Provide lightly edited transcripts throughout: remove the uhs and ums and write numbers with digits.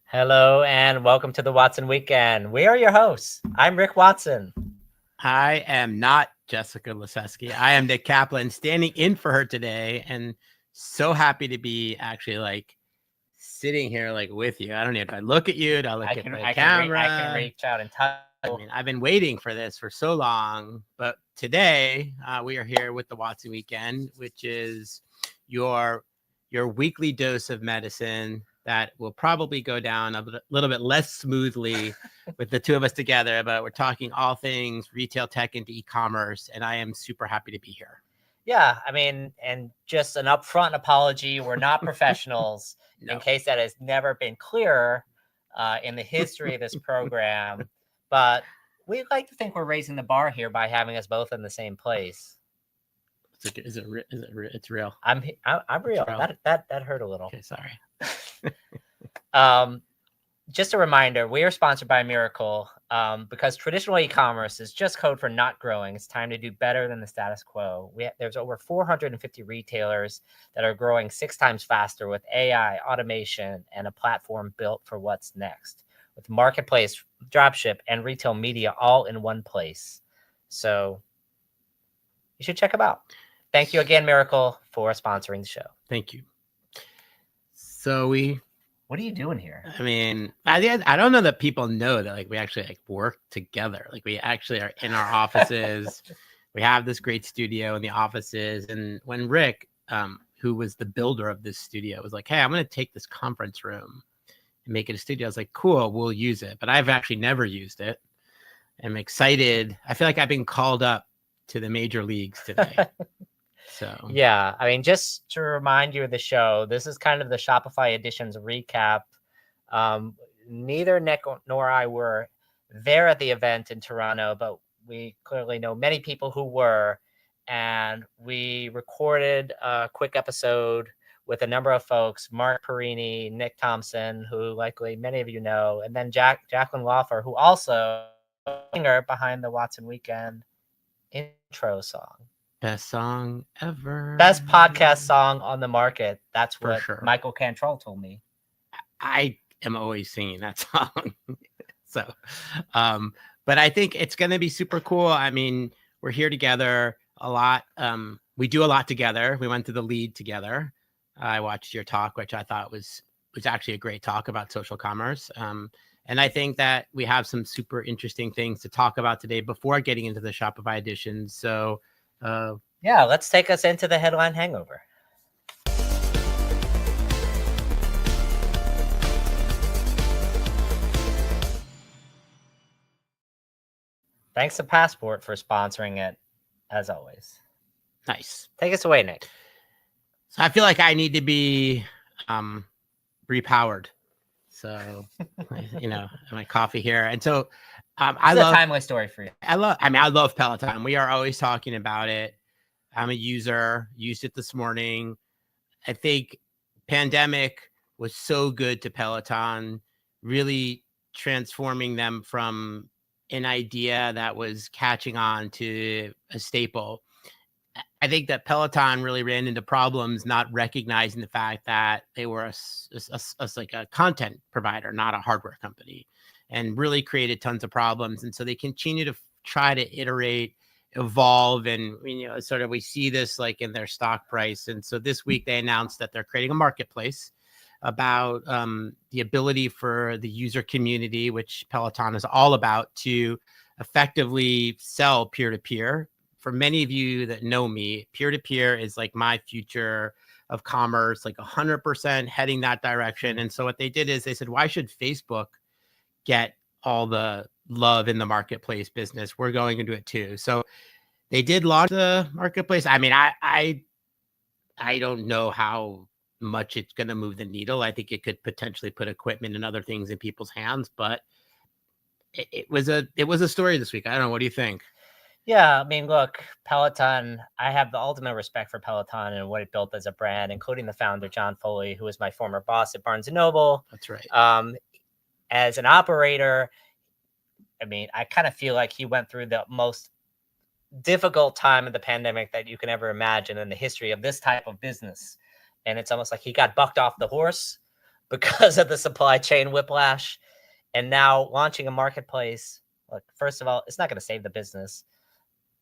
Hello and welcome to the Watson Weekend. We are your hosts. I'm Rick Watson. I am not Jessica Lesesky. I am Nick Kaplan, standing in for her today, and so happy to be actually sitting here with you. I don't know if I look at you, do I look at the camera? I can reach out and touch. I mean, I've been waiting for this for so long, but today we are here with the Watson Weekend, which is your weekly dose of medicine that will probably go down a little bit less smoothly with the two of us together, but we're talking all things retail tech into e-commerce, and I am super happy to be here. Yeah, I mean, and just an upfront apology. We're not professionals, No. in case that has never been clearer in the history of this program. But we like to think we're raising the bar here by having us both in the same place. Is it it's real? I'm real. That hurt a little. Okay, sorry. Just a reminder, we are sponsored by Miracle because traditional e-commerce is just code for not growing. It's time to do better than the status quo. There's over 450 retailers that are growing 6 times faster with AI, automation, and a platform built for what's next, with marketplace, dropship, and retail media all in one place. So you should check them out. Thank you again, Miracle, for sponsoring the show. Thank you. So what are you doing here? I mean, I don't know that people know that we actually work together. We actually are in our offices. We have this great studio in the offices. And when Rick, who was the builder of this studio, was like, hey, I'm going to take this conference room and make it a studio, I was like, cool, we'll use it. But I've actually never used it. I'm excited. I feel like I've been called up to the major leagues today. So yeah, I mean, just to remind you of the show, this is kind of the Shopify Editions recap. Neither Nick nor I were there at the event in Toronto, but we clearly know many people who were, and we recorded a quick episode with a number of folks: Mark Perini, Nick Thomson, who likely many of you know, and then Jacquelyn Laufer, who also singer behind the Watson Weekend intro song. Best song ever. Best podcast song on the market. That's For what sure. Michael Cantrell told me. I am always singing that song. So, but I think it's going to be super cool. I mean, we're here together a lot. We do a lot together. We went to the lead together. I watched your talk, which I thought was actually a great talk about social commerce. And I think that we have some super interesting things to talk about today before getting into the Shopify Editions. So, yeah, let's take us into the headline hangover. Thanks to Passport for sponsoring it, as always. Nice. Take us away, Nick. So I feel like I need to be repowered. So, my coffee here. And so I love a timely story for you. I love Peloton. We are always talking about it. I'm a user, used it this morning. I think pandemic was so good to Peloton, really transforming them from an idea that was catching on to a staple. I think that Peloton really ran into problems, not recognizing the fact that they were a content provider, not a hardware company, and really created tons of problems. And so they continue to try to iterate, evolve, and sort of we see this in their stock price. And so this week they announced that they're creating a marketplace about the ability for the user community, which Peloton is all about, to effectively sell peer-to-peer. For many of you that know me, peer-to-peer is my future of commerce, 100% heading that direction. And so what they did is they said, why should Facebook get all the love in the marketplace business? We're going to do it too. So they did launch the marketplace. I mean, I don't know how much it's going to move the needle. I think it could potentially put equipment and other things in people's hands, but it was a story this week. I don't know. What do you think? Yeah, I mean, look, Peloton, I have the ultimate respect for Peloton and what it built as a brand, including the founder, John Foley, who was my former boss at Barnes & Noble. That's right. As an operator, I mean, I kind of feel like he went through the most difficult time of the pandemic that you can ever imagine in the history of this type of business. And it's almost like he got bucked off the horse, because of the supply chain whiplash. And now launching a marketplace, look, first of all, it's not going to save the business.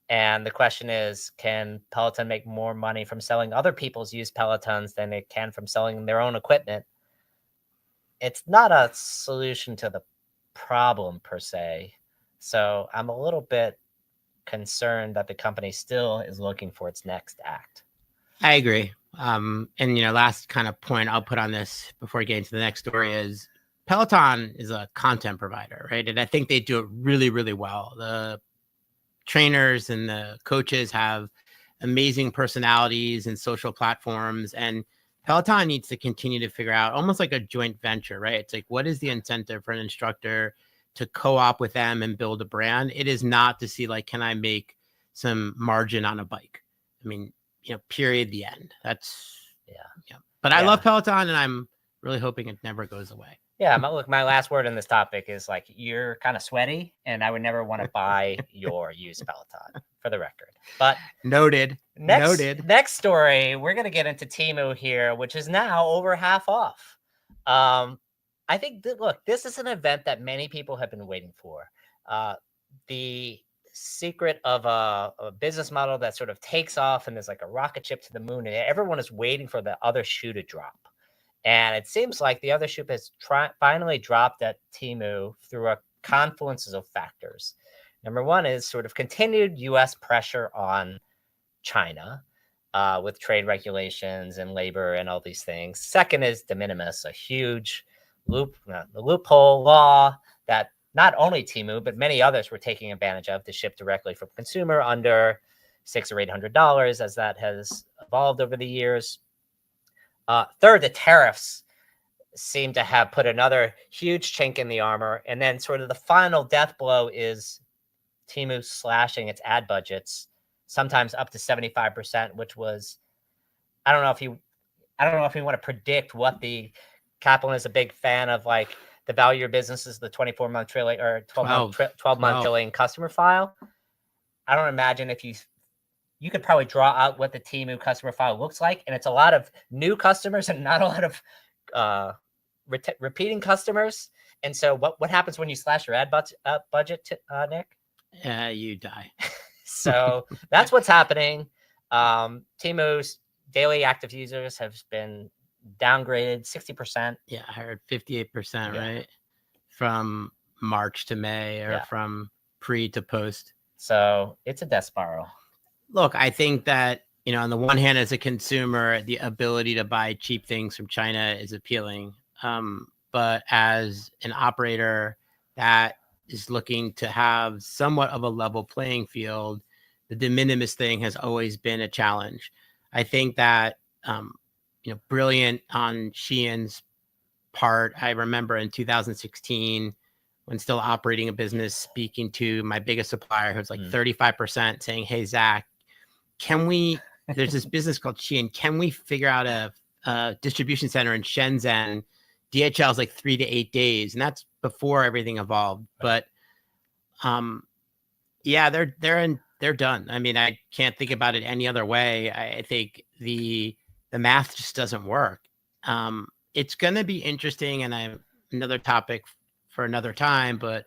And the question is, can Peloton make more money from selling other people's used Pelotons than it can from selling their own equipment? It's not a solution to the problem per se. So I'm a little bit concerned that the company still is looking for its next act. I agree. And, last kind of point I'll put on this before getting to the next story is Peloton is a content provider, right? And I think they do it really, really well. The trainers and the coaches have amazing personalities and social platforms, and Peloton needs to continue to figure out almost like a joint venture, right? It's like, what is the incentive for an instructor to co-op with them and build a brand? It is not to see like, can I make some margin on a bike? I mean, period, the end. That's yeah. But I love Peloton, and I'm really hoping it never goes away. Yeah, my last word on this topic is like, you're kind of sweaty, and I would never want to buy your used Peloton, for the record. But noted. Next story, we're going to get into Temu here, which is now over half off. I think this is an event that many people have been waiting for. The secret of a business model that sort of takes off and there's like a rocket ship to the moon, and everyone is waiting for the other shoe to drop. And it seems like the other shoe has finally dropped at Temu through a confluence of factors. Number one is sort of continued U.S. pressure on China with trade regulations and labor and all these things. Second is de minimis, a huge loophole law that not only Temu, but many others were taking advantage of to ship directly from consumer under $600 or $800, as that has evolved over the years. Third, the tariffs seem to have put another huge chink in the armor. And then sort of the final death blow is Temu slashing its ad budgets, sometimes up to 75%, which was, I don't know if you want to predict what the Kaplan is a big fan of, like the value of your business is the 24-month trailing or 12-month trailing customer file. I don't imagine if you could probably draw out what the Temu customer file looks like, and it's a lot of new customers and not a lot of repeating customers. And so what happens when you slash your ad budget, Nick? You die. So that's what's happening. Temu's daily active users have been downgraded 60%. Yeah, I heard 58%, right? From March to May, or from pre to post. So it's a death spiral. Look, I think that, on the one hand, as a consumer, the ability to buy cheap things from China is appealing. But as an operator that is looking to have somewhat of a level playing field, the de minimis thing has always been a challenge. I think that, brilliant on Shein's part. I remember in 2016, when still operating a business, speaking to my biggest supplier, who's like 35%, saying, "Hey, Zach, there's this business called Shein. Can we figure out a distribution center in Shenzhen? DHL is like 3 to 8 days." And that's before everything evolved. But they're done. I mean, I can't think about it any other way. I think the math just doesn't work. It's going to be interesting, and another topic for another time, but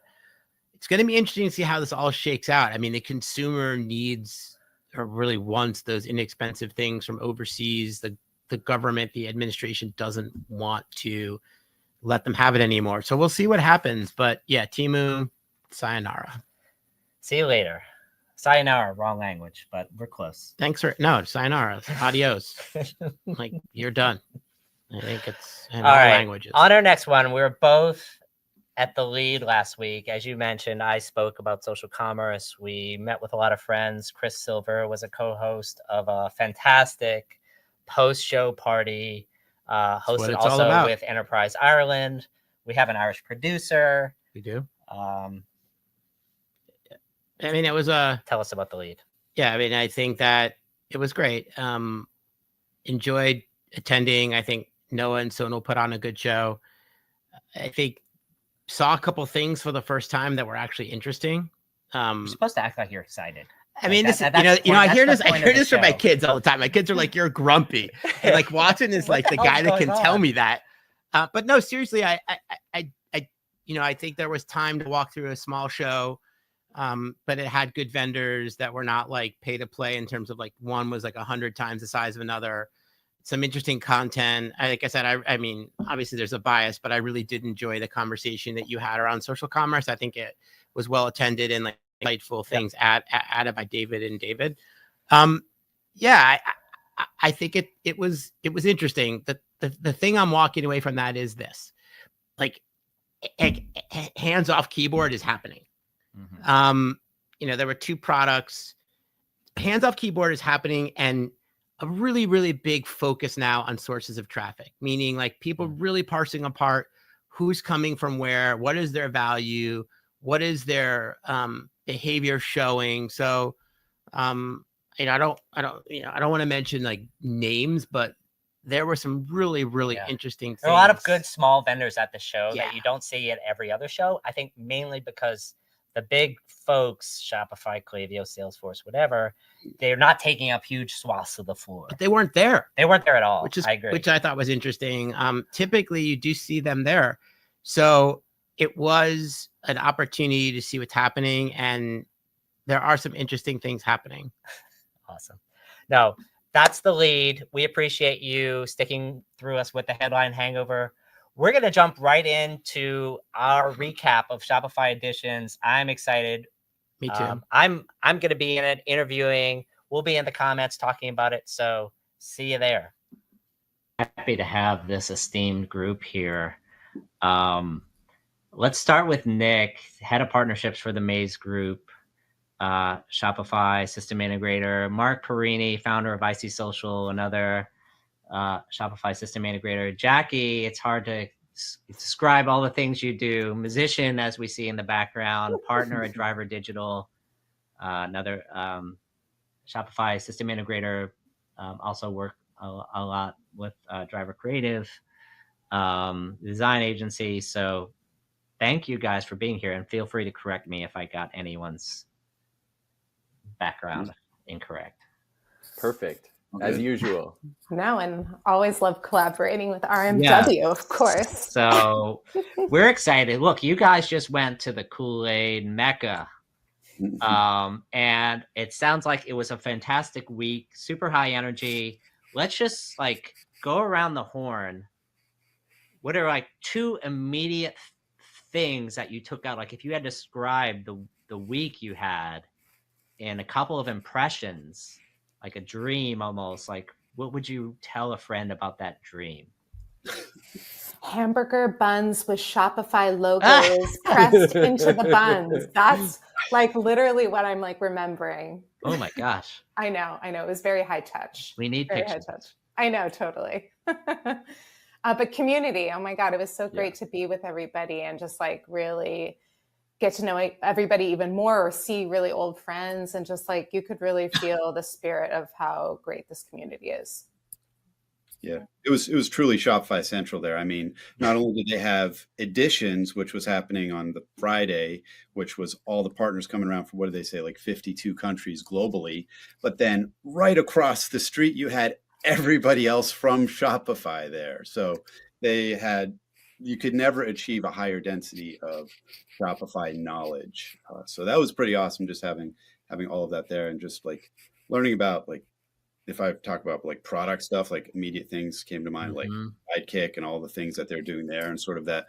it's going to be interesting to see how this all shakes out. I mean, the consumer needs or really wants those inexpensive things from overseas. The government, the administration doesn't want to let them have it anymore. So we'll see what happens. But yeah, Temu, sayonara. See you later. Sayonara, wrong language, but we're close. Sayonara, adios. Like, you're done. I think it's in all right. Languages. On our next one, we were both at the lead last week. As you mentioned, I spoke about social commerce. We met with a lot of friends. Chris Silver was a co-host of a fantastic post-show party, hosted also with Enterprise Ireland. We have an Irish producer. We do. I mean, it was tell us about the lead. Yeah, I mean, I think that it was great. Enjoyed attending. I think Noah and Sonal put on a good show. I think saw a couple things for the first time that were actually interesting. You're supposed to act like you're excited. I mean, I hear this from my kids all the time. My kids are like, "You're grumpy." And like Watson is like the guy that can tell me that. But no, seriously, I I think there was time to walk through a small show, but it had good vendors that were not like pay to play in terms of like one was like 100 times the size of another. Some interesting content. Like I said, I mean, obviously there's a bias, but I really did enjoy the conversation that you had around social commerce. I think it was well attended and like insightful things added by David and David. Yeah, I think it was interesting. The thing I'm walking away from that is this, like, hands off keyboard is happening. There were two products. Hands off keyboard is happening, and a really, really big focus now on sources of traffic, meaning like people really parsing apart who's coming from where, what is their value, what is their behavior showing. So, I don't want to mention like names, but there were some really, really interesting things. There are a lot of good small vendors at the show that you don't see at every other show. I think mainly because the big folks, Shopify, Klaviyo, Salesforce, whatever, they're not taking up huge swaths of the floor. But they weren't there. They weren't there at all. I agree. Which I thought was interesting. Typically, you do see them there. So it was an opportunity to see what's happening. And there are some interesting things happening. Awesome. No, that's the lead. We appreciate you sticking through us with the headline hangover. We're going to jump right into our recap of Shopify Editions. I'm excited. Me too. I'm going to be in it interviewing. We'll be in the comments talking about it. So see you there. Happy to have this esteemed group here. Let's start with Nick, head of partnerships for the Maze Group, Shopify system integrator. Mark Perini, founder of ICEE Social, another Shopify system integrator. Jackie, it's hard to describe all the things you do. Musician, as we see in the background, partner at Driver Digital, another Shopify system integrator, also work a lot with Driver Creative, design agency. So thank you guys for being here, and feel free to correct me if I got anyone's background incorrect. Perfect. As usual. No, and always love collaborating with RMW, of course. So we're excited. Look, you guys just went to the Kool-Aid Mecca. And it sounds like it was a fantastic week, super high energy. Let's just like go around the horn. What are like two immediate things that you took out? Like if you had to describe the week you had in a couple of impressions, like a dream almost, like what would you tell a friend about that dream? Hamburger buns with Shopify logos pressed into the buns. That's like literally what I'm like remembering. Oh my gosh. I know. It was very high touch. We need very pictures. High touch. I know, totally. But community, oh my God, it was so great to be with everybody and just like really get to know everybody even more, or see really old friends, and just like you could really feel the spirit of how great this community is. Yeah, it was truly Shopify Central there. I mean, not only did they have Editions, which was happening on the Friday, which was all the partners coming around from, what did they say, like 52 countries globally, but then right across the street, you had everybody else from Shopify there. So you could never achieve a higher density of Shopify knowledge. So that was pretty awesome, just having all of that there, and just like learning about, like, if I talk about like product stuff, like immediate things came to mind, like Sidekick and all the things that they're doing there, and sort of that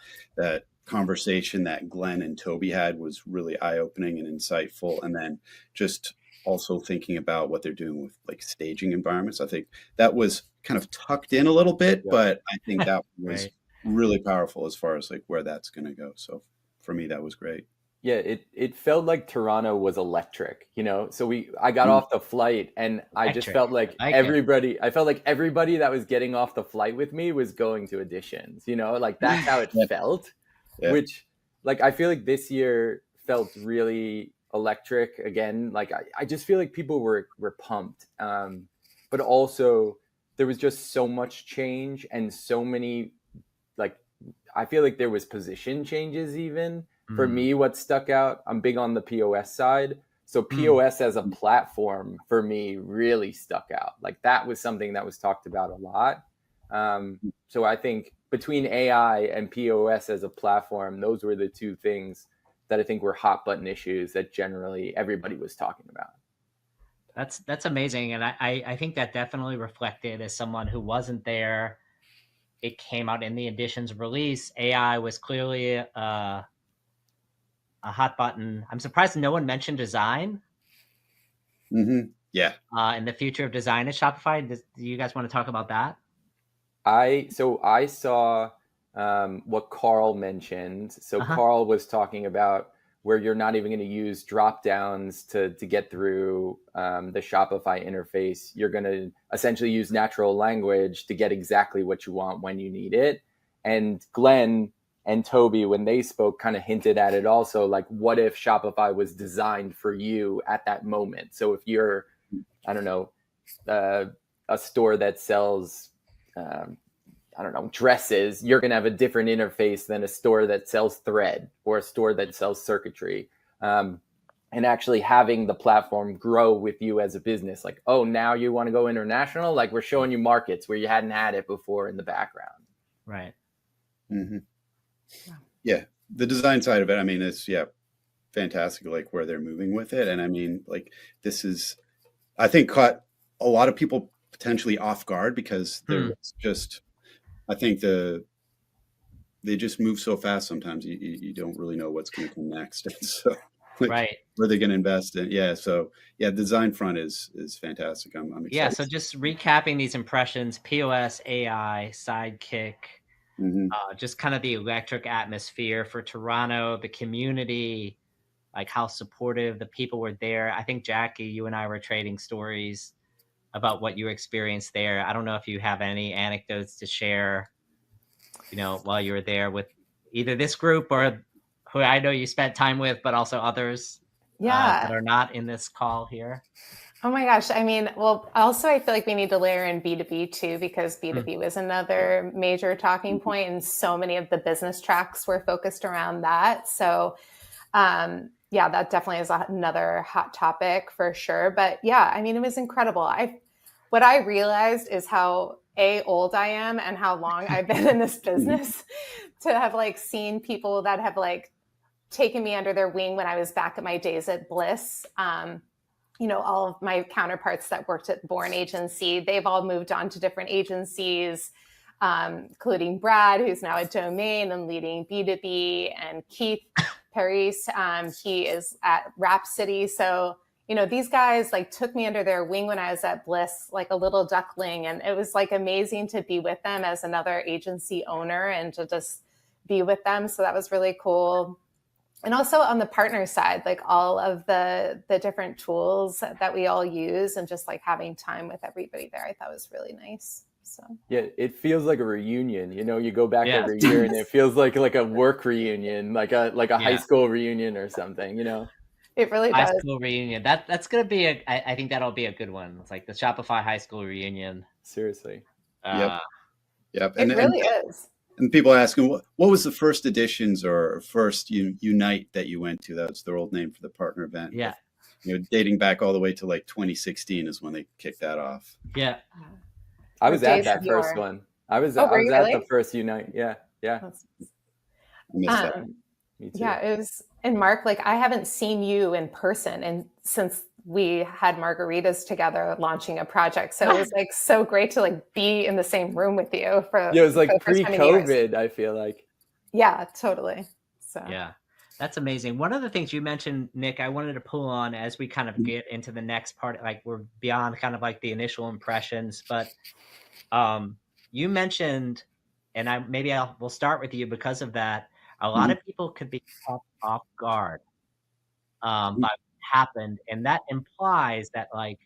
conversation that Glenn and Toby had was really eye-opening and insightful. And then just also thinking about what they're doing with like staging environments. I think that was kind of tucked in a little bit, but I think that was really powerful as far as like where that's going to go. So for me, that was great. Yeah, it felt like Toronto was electric, So I got off the flight, and I just felt like everybody that was getting off the flight with me was going to Editions, like that's how it felt, which like I feel like this year felt really electric again. Like I just feel like people were pumped, but also there was just so much change and so many, like I feel like there was position changes even. For me, what stuck out, I'm big on the POS side. So POS as a platform for me really stuck out. Like that was something that was talked about a lot. So I think between AI and POS as a platform, those were the two things that I think were hot button issues that generally everybody was talking about. That's amazing. And I think that definitely reflected, as someone who wasn't there, it came out in the Editions release. AI was clearly a hot button. I'm surprised no one mentioned design. Mm-hmm. Yeah. And the future of design at Shopify. Do you guys want to talk about that? I saw what Carl mentioned. So Carl was talking about where you're not even going to use drop downs to get through the Shopify interface. You're going to essentially use natural language to get exactly what you want when you need it. And Glenn and Toby, when they spoke, kind of hinted at it also, like, what if Shopify was designed for you at that moment? So if you're, I don't know, a store that sells, I don't know, dresses, you're going to have a different interface than a store that sells thread or a store that sells circuitry. And actually having the platform grow with you as a business, like, oh, now you want to go international? Like, we're showing you markets where you hadn't had it before in the background. Right. Mm-hmm. Yeah. The design side of it, I mean, it's, fantastic, like where they're moving with it. And I mean, like, this is, I think, caught a lot of people potentially off guard because there's just, I think they just move so fast sometimes you don't really know what's going to come next. And so, like, right. Where they're going to invest in. Yeah. So the design front is fantastic. I'm excited. Yeah. So just recapping these impressions: POS, AI, Sidekick, just kind of the electric atmosphere for Toronto, the community, like how supportive the people were there. I think, Jackie, you and I were trading stories about what you experienced there. I don't know if you have any anecdotes to share, while you were there with either this group or who I know you spent time with, but also others that are not in this call here. Oh my gosh. I mean, well, also I feel like we need to layer in B2B too, because B2B was another major talking point, and so many of the business tracks were focused around that. So that definitely is another hot topic for sure. But yeah, I mean, it was incredible. What I realized is how old I am and how long I've been in this business to have like seen people that have like taken me under their wing when I was back at my days at Bliss. All of my counterparts that worked at Born Agency, they've all moved on to different agencies, including Brad, who's now at Domain and leading B2B, and Keith Paris, he is at Rhapsody. So, these guys like took me under their wing when I was at Bliss, like a little duckling. And it was like amazing to be with them as another agency owner and to just be with them. So that was really cool. And also on the partner side, like all of the different tools that we all use and just like having time with everybody there, I thought was really nice. So yeah, it feels like a reunion. You go back every year and it feels like a work reunion, like a high school reunion or something, It really does. High school reunion. That's going to be I think that'll be a good one. It's like the Shopify high school reunion. Seriously. Yep. It really is. And people asking, what was the first Editions or first Unite that you went to? That's their old name for the partner event. Yeah. Dating back all the way to like 2016 is when they kicked that off. Yeah. I was at that first one. I was at the first Unite. Yeah. I missed that. Me too. Yeah, it was. And Mark, like I haven't seen you in person and since we had margaritas together launching a project. So it was like so great to like be in the same room with you for it was like pre-COVID, I feel like. Yeah, totally. So yeah, that's amazing. One of the things you mentioned, Nick, I wanted to pull on as we kind of get into the next part, like we're beyond kind of like the initial impressions, but you mentioned, and we'll start with you because of that. A lot of people could be caught off guard by what happened, and that implies that like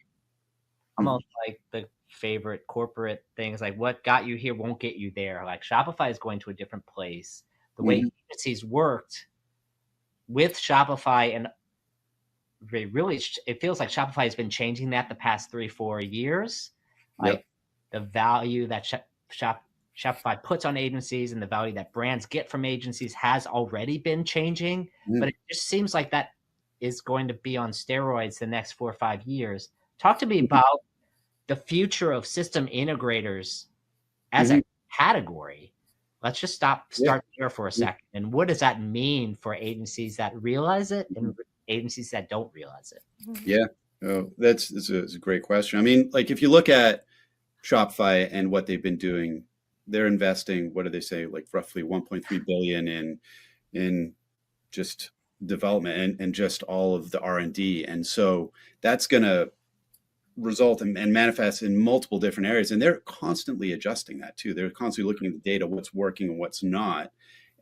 almost like the favorite corporate things, like what got you here won't get you there. Like Shopify is going to a different place. The way agencies worked with Shopify, and really, it feels like Shopify has been changing that the past 3-4 years. Like the value that Shopify puts on agencies and the value that brands get from agencies has already been changing, but it just seems like that is going to be on steroids the next 4 or 5 years. Talk to me about the future of system integrators as a category. Let's just start there for a second. And what does that mean for agencies that realize it and agencies that don't realize it? Yeah, that's a great question. I mean, like if you look at Shopify and what they've been doing, they're investing, what do they say, like roughly 1.3 billion in just development and just all of the R&D. And so that's going to result and manifest in multiple different areas. And they're constantly adjusting that too. They're constantly looking at the data, what's working and what's not,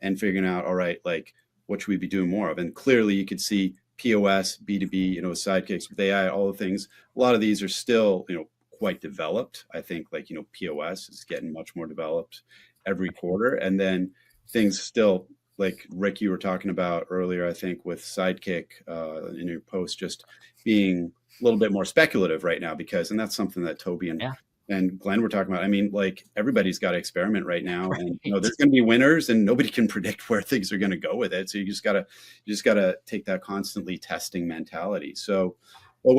and figuring out, all right, like what should we be doing more of? And clearly you could see POS, B2B, sidekicks with AI, all the things. A lot of these are still, quite developed. I think like, POS is getting much more developed every quarter. And then things still, like Rick, you were talking about earlier, I think with Sidekick in your post, just being a little bit more speculative right now, and that's something that Toby and Glenn were talking about. I mean, like everybody's got to experiment right now, and there's going to be winners, and nobody can predict where things are going to go with it. So you just gotta take that constantly testing mentality. So, but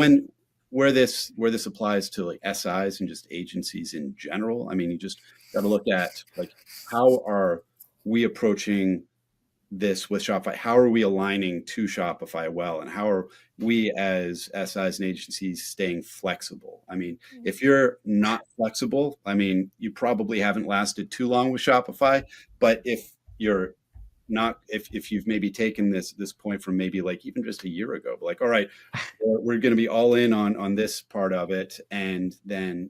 where this applies to like SIs and just agencies in general, I mean, you just got to look at like how are we approaching this with Shopify? How are we aligning to Shopify well? And how are we as SIs and agencies staying flexible? I mean, if you're not flexible, I mean, you probably haven't lasted too long with Shopify. But if you're not, if you've maybe taken this point from maybe like even just a year ago, but like, all right, we're going to be all in on this part of it. And then,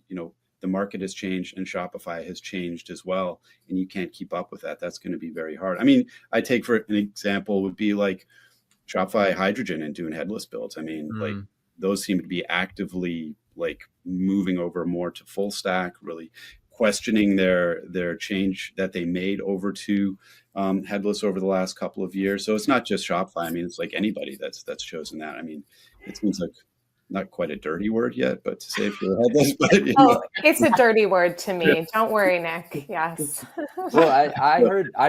the market has changed and Shopify has changed as well. And you can't keep up with that. That's going to be very hard. I mean, I take for an example would be like Shopify Hydrogen and doing headless builds. I mean, like those seem to be actively like moving over more to full stack, really questioning their change that they made over to headless over the last couple of years. So it's not just Shopify. I mean, it's like anybody that's chosen that. I mean, it seems like not quite a dirty word yet, but to say if you're headless, but it's a dirty word to me. Yeah. Don't worry, Nick. Yes. Well, I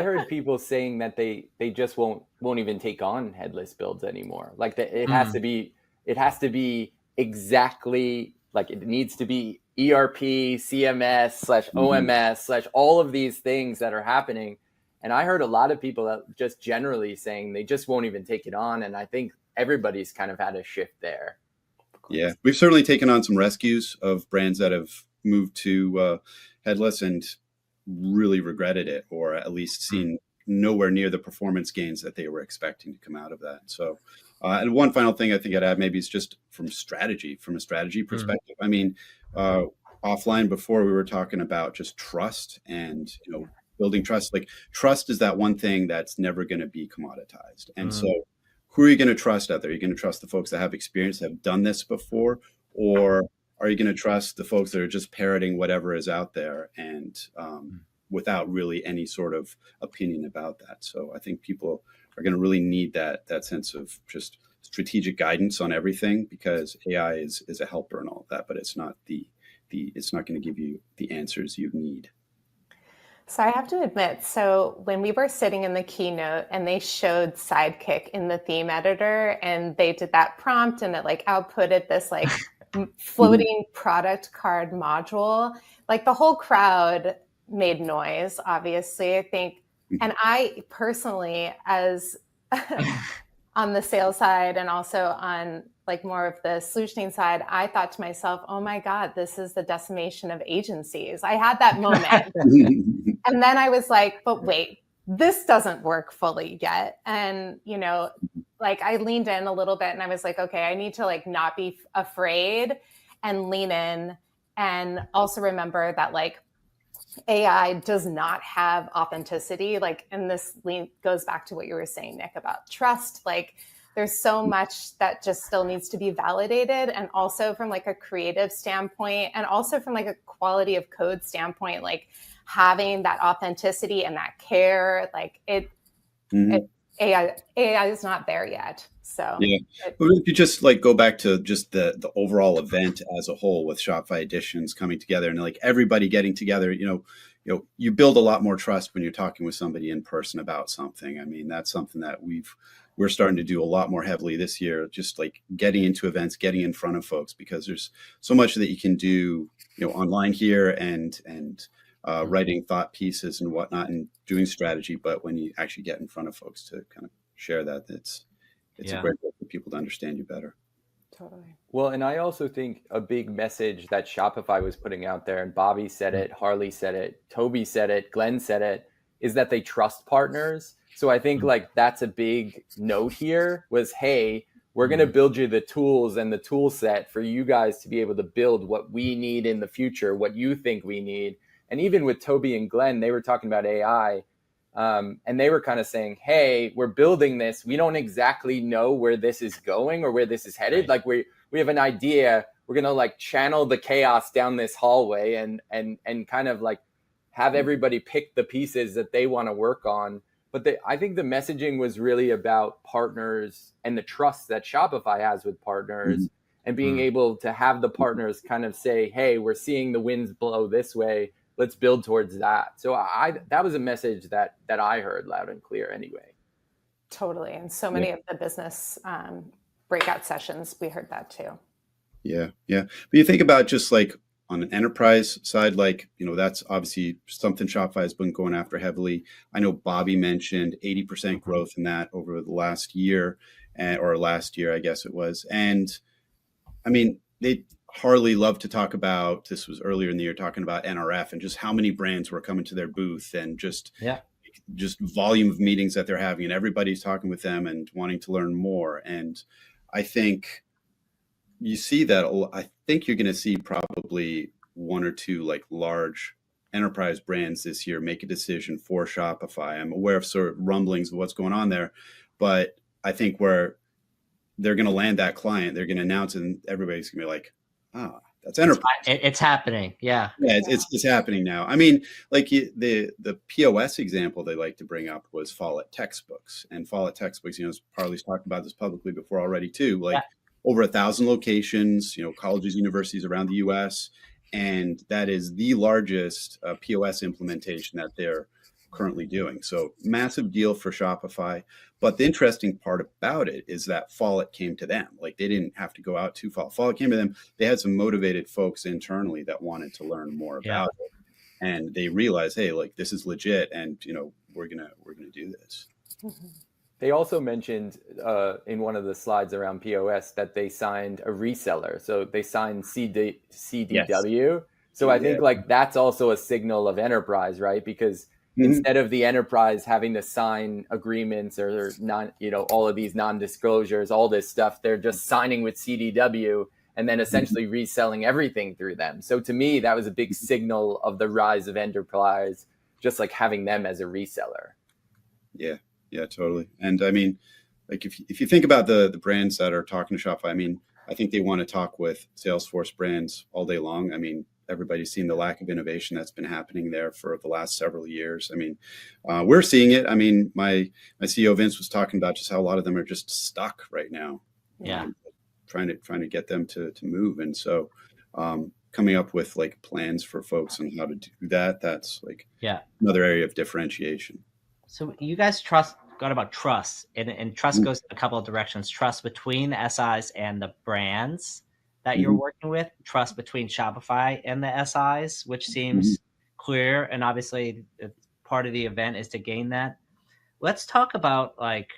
heard people saying that they just won't even take on headless builds anymore. Like it has to be exactly like it needs to be ERP, CMS / OMS / all of these things that are happening. And I heard a lot of people that just generally saying they just won't even take it on. And I think everybody's kind of had a shift there. Yeah, we've certainly taken on some rescues of brands that have moved to headless and really regretted it, or at least seen nowhere near the performance gains that they were expecting to come out of that. So, and one final thing I think I'd add maybe is just from a strategy perspective. I mean, offline before we were talking about just trust and, building trust. Like trust is that one thing that's never going to be commoditized. And so who are you going to trust out there? Are you going to trust the folks that have experience, that have done this before? Or are you going to trust the folks that are just parroting whatever is out there and without really any sort of opinion about that? So I think people are going to really need that sense of just strategic guidance on everything, because AI is a helper and all of that, but it's not it's not going to give you the answers you need. So I have to admit, so when we were sitting in the keynote and they showed Sidekick in the theme editor and they did that prompt and it like outputted this like floating product card module, like the whole crowd made noise, obviously, I think. And I personally, as on the sales side and also on like more of the solutioning side, I thought to myself, oh my God, this is the decimation of agencies. I had that moment. And then I was like, but wait, this doesn't work fully yet. And, like I leaned in a little bit and I was like, okay, I need to like not be afraid and lean in. And also remember that like AI does not have authenticity. Like, and this goes back to what you were saying, Nick, about trust. Like there's so much that just still needs to be validated. And also from like a creative standpoint and also from like a quality of code standpoint, like having that authenticity and that care, like AI is not there yet. So yeah, but if you just like go back to just the overall event as a whole with Shopify Editions coming together and like everybody getting together, you build a lot more trust when you're talking with somebody in person about something. I mean, that's something that we're starting to do a lot more heavily this year, just like getting into events, getting in front of folks, because there's so much that you can do, online here and writing thought pieces and whatnot and doing strategy. But when you actually get in front of folks to kind of share that, it's a great way for people to understand you better. Totally. Well, and I also think a big message that Shopify was putting out there, and Bobby said it, Harley said it, Toby said it, Glenn said it, is that they trust partners. So I think like that's a big note here was, hey, we're going to build you the tools and the tool set for you guys to be able to build what we need in the future, what you think we need. And even with Toby and Glenn, they were talking about AI. And they were kind of saying, hey, we're building this. We don't exactly know where this is going or where this is headed. Right. Like we have an idea. We're going to like channel the chaos down this hallway and kind of like have everybody pick the pieces that they want to work on. But I think the messaging was really about partners and the trust that Shopify has with partners and being able to have the partners kind of say, hey, we're seeing the winds blow this way. Let's build towards that. So that was a message that I heard loud and clear anyway. Totally. And so many of the business breakout sessions, we heard that too. Yeah. But you think about just like on an enterprise side, like, that's obviously something Shopify has been going after heavily. I know Bobby mentioned 80% growth in that over the last year, or last year, I guess it was. And I mean, Harley loved to talk about, this was earlier in the year, talking about NRF and just how many brands were coming to their booth and just volume of meetings that they're having, and everybody's talking with them and wanting to learn more. And I think you see that. I think you're going to see probably one or two like large enterprise brands this year make a decision for Shopify. I'm aware of sort of rumblings of what's going on there, but I think where they're going to land that client, they're going to announce it, and everybody's going to be like, that's enterprise. It's happening. Yeah. It's happening now. I mean, like the POS example they like to bring up was Follett textbooks, and Follett textbooks, Harley's talked about this publicly before already too, like over 1,000 locations, colleges, universities around the US. And that is the largest POS implementation that they're currently doing. So massive deal for Shopify. But the interesting part about it is that Follett came to them. Like they didn't have to go out to Follett. Follett came to them. They had some motivated folks internally that wanted to learn more about it. And they realized, hey, like this is legit, and we're gonna do this. They also mentioned in one of the slides around POS that they signed a reseller. So they signed CDW. Yes. So I think like that's also a signal of enterprise, right? Because instead of the enterprise having to sign agreements or all of these non-disclosures, all this stuff, they're just signing with CDW and then essentially reselling everything through them. So to me, that was a big signal of the rise of enterprise, just like having them as a reseller. Yeah, totally. And I mean, like if you think about the brands that are talking to Shopify, I mean, I think they want to talk with Salesforce brands all day long. I mean, everybody's seen the lack of innovation that's been happening there for the last several years. I mean, we're seeing it. I mean, my CEO Vince was talking about just how a lot of them are just stuck right now. Trying to get them to move. And so coming up with like plans for folks on how to do that, that's like another area of differentiation. So you guys got about trust, and trust goes in a couple of directions. Trust between the SIs and the brands that you're working with, trust between Shopify and the SIs, which seems clear. And obviously part of the event is to gain that. Let's talk about like,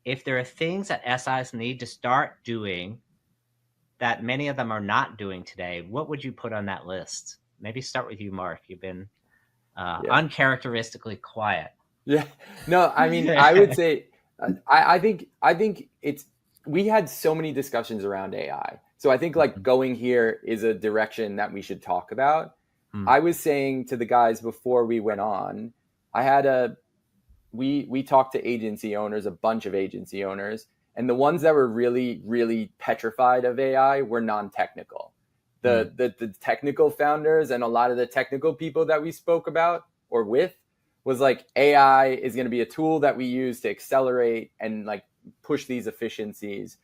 if there are things that SIs need to start doing that many of them are not doing today, what would you put on that list? Maybe start with you, Mark. You've been uncharacteristically quiet. Yeah, no, I mean, I would say, I think we had so many discussions around AI. So I think like going here is a direction that we should talk about. I was saying to the guys before we went on, we talked to agency owners, a bunch of agency owners, and the ones that were really, really petrified of AI were non-technical. The technical founders and a lot of the technical people that we spoke about or with was like, AI is going to be a tool that we use to accelerate and like push these efficiencies.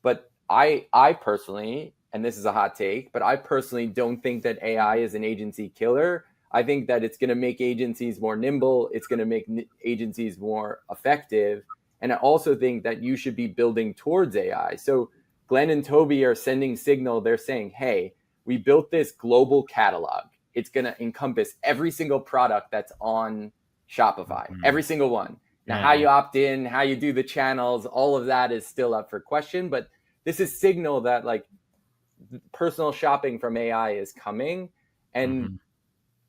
But I personally, and this is a hot take, but I personally don't think that AI is an agency killer. I think that it's going to make agencies more nimble. It's going to make agencies more effective. And I also think that you should be building towards AI. So Glenn and Toby are sending signal. They're saying, hey, we built this global catalog. it's going to encompass every single product that's on Shopify, every single one. Now, how you opt in, how you do the channels, all of that is still up for question. But this is signal that like personal shopping from AI is coming. And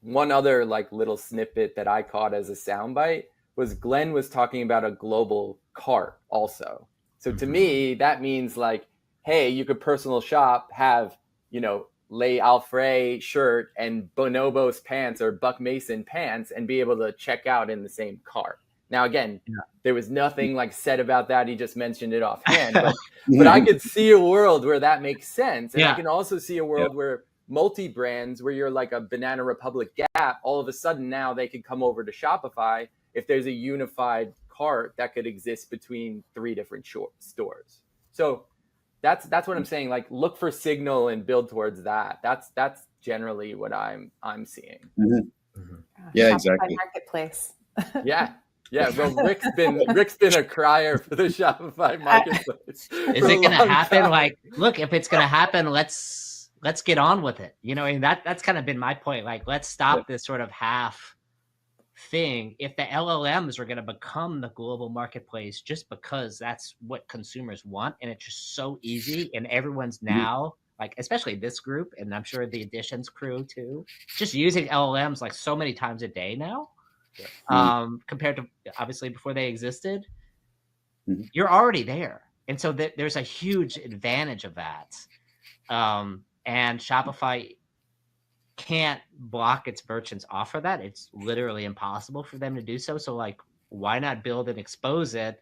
one other like little snippet that I caught as a soundbite was Glenn was talking about a global cart also. So to me, that means like, hey, you could personal shop, have, you know, Les Alfred shirt and Bonobos pants or Buck Mason pants and be able to check out in the same cart. Now, again, there was nothing like said about that. He just mentioned it offhand. But I could see a world where that makes sense. And I can also see a world where multi-brands, where you're like a Banana Republic Gap, all of a sudden now they could come over to Shopify if there's a unified cart that could exist between 3 different stores. So that's what I'm saying. Like, look for signal and build towards that. That's generally what I'm seeing. Yeah, Shopify exactly. Marketplace. Yeah, well, Rick's been a crier for the Shopify Marketplace. Is it going to happen? Like, look, if it's going to happen, let's get on with it. You know, and that's kind of been my point. Like, let's stop this sort of half thing. If the LLMs are going to become the global marketplace just because that's what consumers want, and it's just so easy, and everyone's now like, especially this group, and I'm sure the Editions crew too, just using LLMs like so many times a day now. Compared to obviously before they existed, you're already there. And so there's a huge advantage of that. And Shopify can't block its merchants off of that. It's literally impossible for them to do so. So like, why not build and expose it?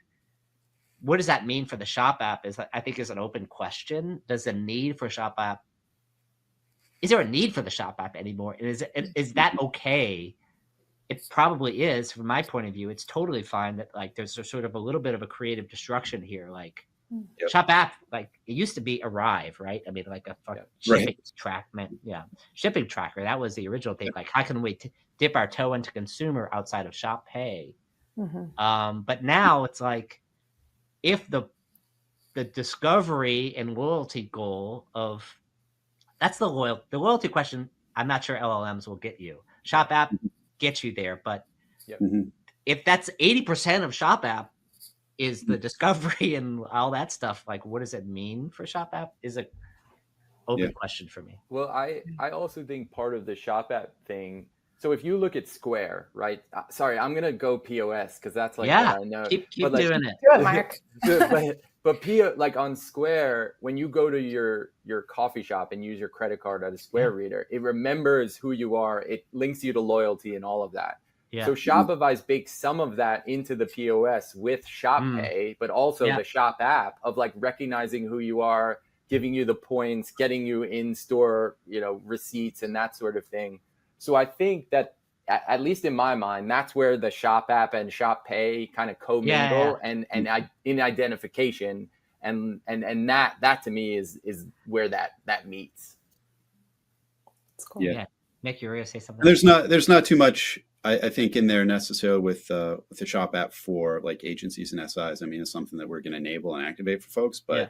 What does that mean for the Shop app I think is an open question. Does the need for Shop app, is there a need for the Shop app anymore? And is that okay? It probably is. From my point of view, it's totally fine that like there's a sort of a little bit of a creative destruction here. Like Shop app, like it used to be Arrive, right? I mean, like a shipping shipping tracker. That was the original thing. Like, how can we dip our toe into consumer outside of Shop Pay? But now it's like, if the discovery and loyalty goal of that's the loyalty question, I'm not sure LLMs will get you. Shop app get you there, but if that's 80% of Shop app is the discovery and all that stuff, like what does it mean for Shop app is a open question for me. Well, I also think part of the Shop app thing, so if you look at Square, right? Sorry, I'm gonna go POS because that's like what I know. Keep like, doing it. Do it, Mark. but like on Square, when you go to your coffee shop and use your credit card at a Square reader, it remembers who you are. It links you to loyalty and all of that. So Shopify's baked some of that into the POS with Shop Pay, but also the Shop app of like recognizing who you are, giving you the points, getting you in store, you know, receipts and that sort of thing. So I think that, at least in my mind, that's where the Shop app and Shop Pay kind of commingle and in identification, and that to me is where that meets. That's cool. Yeah. Nick, you were gonna say something? There's not too much I think in there necessarily with the Shop app for like agencies and SIs. I mean, it's something that we're going to enable and activate for folks, but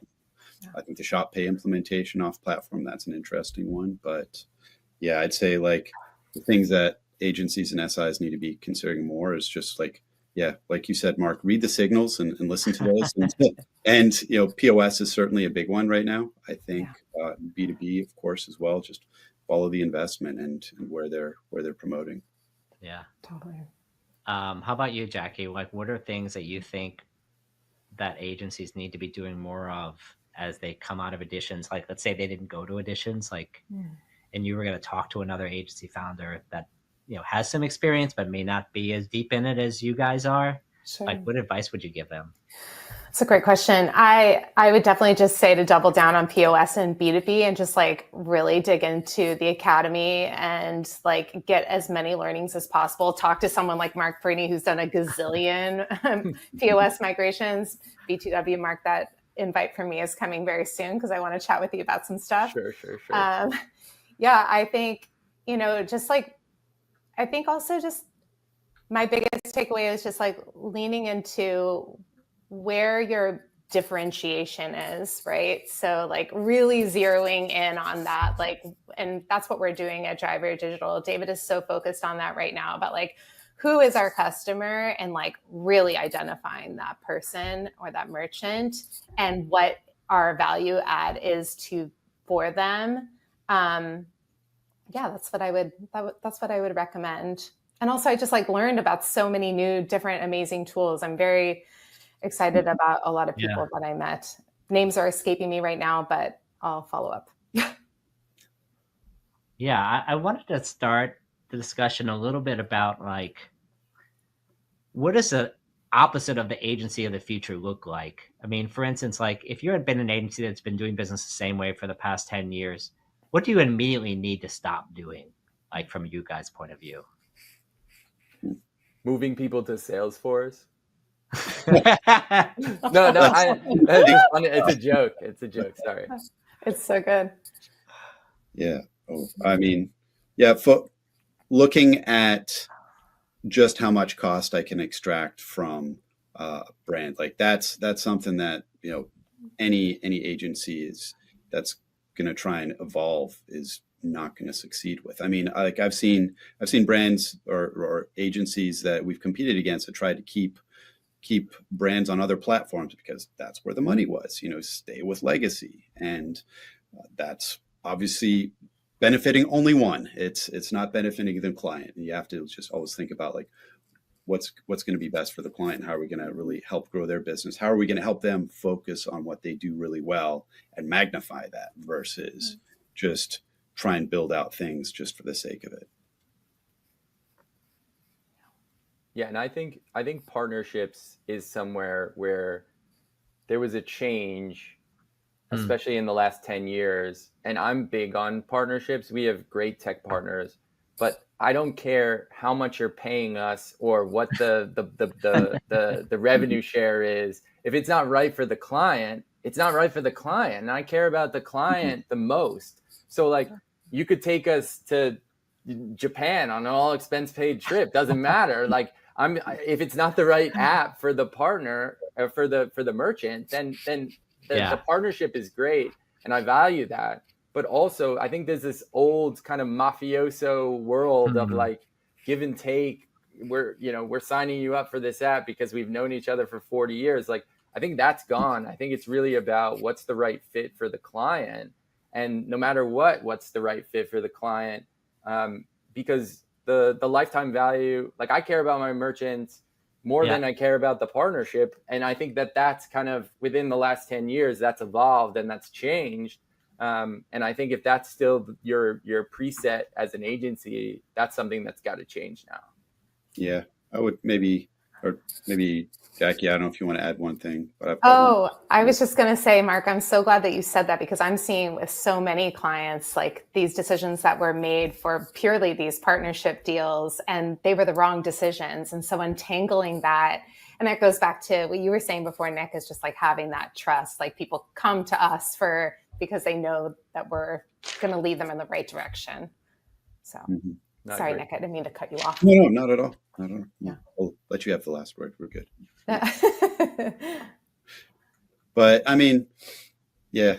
I think the Shop Pay implementation off platform, that's an interesting one. But yeah, I'd say like the things that agencies and SIs need to be considering more is just like, like you said, Mark, read the signals and listen to those. And, you know, POS is certainly a big one right now. I think B2B, of course, as well. Just follow the investment and where they're promoting. Yeah, totally. How about you, Jackie? Like, what are things that you think that agencies need to be doing more of as they come out of Editions? Like, let's say they didn't go to Editions, like, and you were going to talk to another agency founder that, you know, has some experience but may not be as deep in it as you guys are. Sure. Like, what advice would you give them? It's a great question. I would definitely just say to double down on POS and B2B and just like really dig into the academy and like get as many learnings as possible. Talk to someone like Mark Perini, who's done a gazillion POS migrations. B2W, Mark, that invite from me is coming very soon because I want to chat with you about some stuff. Sure. Yeah, I think, you know, just like, I think also just my biggest takeaway is just like leaning into where your differentiation is, right? So like really zeroing in on that, like, and that's what we're doing at Driver Digital. David is so focused on that right now about like, who is our customer, and like really identifying that person or that merchant and what our value add is for them. That's what I would recommend. And also I just like learned about so many new different amazing tools. I'm very excited about a lot of people that I met. Names are escaping me right now, but I'll follow up. Yeah, I wanted to start the discussion a little bit about like, what does the opposite of the agency of the future look like? I mean, for instance, like if you had been an agency that's been doing business the same way for the past 10 years, what do you immediately need to stop doing, like from you guys' point of view? Moving people to Salesforce. No, it's funny. It's a joke. Sorry. It's so good. Yeah. Oh, I mean, looking at just how much cost I can extract from a brand, like that's something that, you know, any agency that's going to try and evolve is not going to succeed with. I mean, like I've seen brands or agencies that we've competed against that try to keep brands on other platforms because that's where the money was, you know, stay with legacy. And that's obviously benefiting only one. It's not benefiting the client. And you have to just always think about like, what's going to be best for the client? How are we going to really help grow their business? How are we going to help them focus on what they do really well and magnify that versus just try and build out things just for the sake of it? Yeah, and I think partnerships is somewhere where there was a change, especially in the last 10 years. And I'm big on partnerships. We have great tech partners, but I don't care how much you're paying us or what the revenue share is. If it's not right for the client, it's not right for the client. And I care about the client the most. So like you could take us to Japan on an all expense paid trip. Doesn't matter. Like if it's not the right app for the partner or for the merchant, then the partnership is great. And I value that. But also I think there's this old kind of mafioso world of like give and take. We're signing you up for this app because we've known each other for 40 years. Like I think that's gone. I think it's really about what's the right fit for the client. And no matter what's the right fit for the client, because the lifetime value, like I care about my merchants more than I care about the partnership. And I think that's kind of within the last 10 years, that's evolved and that's changed. And I think if that's still your preset as an agency, that's something that's got to change now. Yeah, I would maybe Jackie, I don't know if you want to add one thing. But I was just going to say, Mark, I'm so glad that you said that because I'm seeing with so many clients, like these decisions that were made for purely these partnership deals and they were the wrong decisions. And so untangling that, and that goes back to what you were saying before, Nick, is just like having that trust, like people come to us because they know that we're going to lead them in the right direction. So sorry, Nick, I didn't mean to cut you off. No, not at all. Yeah. I'll let you have the last word. We're good. But I mean, yeah,